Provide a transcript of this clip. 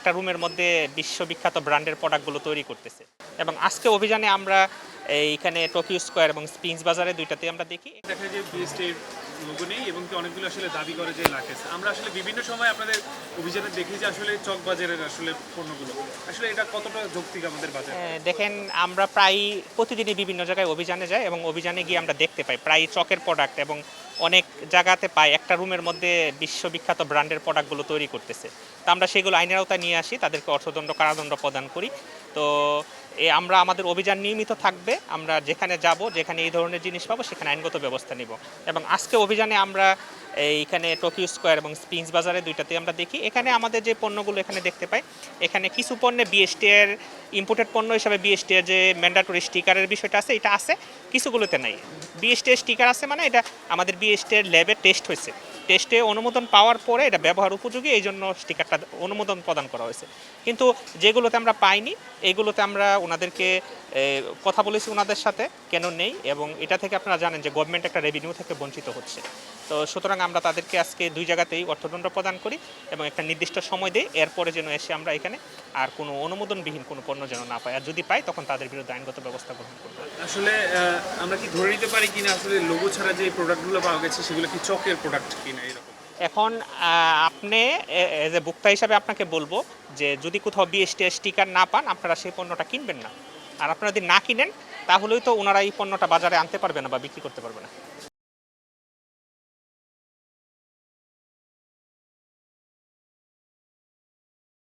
একটা রুমের মধ্যে বিশ্ববিখ্যাত ব্র্যান্ডের প্রোডাক্টগুলো তৈরি করতেছে। এবং আজকে অভিযানে আমরা এইখানে টোকিও স্কোয়ার এবং স্প্রিংস বাজারে দুইটাতে আমরা দেখি। দেখা যায় বিএসটির লোগো নেই এবং কি অনেকগুলো আসলে দাবি করে যে লাকেস। আমরা আসলে বিভিন্ন সময় আপনাদের অভিযানে দেখি যে আসলে চক বাজারের আসলে পণ্যগুলো আসলে এটা কতটা যৌক্তিক আমাদের বাজারে। দেখেন আমরা প্রায় প্রতিদিনই বিভিন্ন জায়গায় অভিযানে যাই এবং অভিযানে গিয়ে আমরা দেখতে পাই প্রায় চকের প্রোডাক্ট এবং অনেক জায়গাতে পাই একটা রুমের মধ্যে বিশ্ববিখ্যাত ব্র্যান্ডের প্রোডাক্টগুলো তৈরি করতেছে। তো আমরা সেগুলো আইনের আওতায় নিয়ে আসি, তাদেরকে অর্থদণ্ড কারাদণ্ড প্রদান করি। তো আমরা আমাদের অভিযান নিয়মিত থাকবে, আমরা যেখানে যাব যেখানে এই ধরনের জিনিস পাবো সেখানে আইনগত ব্যবস্থা নিব। এবং আজকে অভিযানে আমরা এইখানে টোকিও স্কোয়ার এবং স্প্রিংস বাজারে দুইটাতে আমরা দেখি। এখানে আমাদের যে পণ্যগুলো এখানে দেখতে পাই, এখানে কিছু পণ্যে বিএসটি এর ইম্পোর্টেড পণ্য হিসাবে বিএসটি এর যে ম্যান্ডেটরি স্টিকারের বিষয়টা আছে এটা আছে, কিছুগুলোতে নাই। বিএসটি এর স্টিকার আছে মানে এটা আমাদের বিএসটি এর ল্যাবে টেস্ট হয়েছে, টেস্টে অনুমোদন পাওয়ার পরে এটা ব্যবহার উপযোগী, এই জন্য স্টিকারটা অনুমোদন প্রদান করা হয়েছে। কিন্তু যেগুলোতে আমরা পাইনি এইগুলোতে আমরা ওনাদেরকে কথা বলেছি ওনাদের সাথে কেন নেই, এবং এটা থেকে আপনারা জানেন যে গভর্নমেন্ট একটা রেভিনিউ থেকে বঞ্চিত হচ্ছে। তো সুতরাং আমরা তাদেরকে আজকে দুই জায়গাতেই অর্থদণ্ড প্রদান করি এবং একটা নির্দিষ্ট সময় দিই, এরপরে যেন এসে আমরা এখানে আর কোনো অনুমোদনবিহীন কোনো পণ্য যেন না পাই, আর যদি পাই তখন তাদের বিরুদ্ধে আইনগত ব্যবস্থা গ্রহণ করব। আসলে আমরা কি ধরে নিতে পারি কিনা আসলে লোগো ছাড়া যে প্রোডাক্টগুলো পাওয়া গেছে সেগুলো কি চকের প্রোডাক্ট কিনা এরকম? এখন আপনি এজ এ ভোক্তা হিসাবে আপনাকে বলবো যে যদি কোথাও বিএসটি স্টিকার না পান আপনারা সেই পণ্যটা কিনবেন না। আর আপনারা যদি না কিনেন তাহলেই তো ওনারা এই পণ্যটা বাজারে আনতে পারবে না বা বিক্রি করতে পারবে না।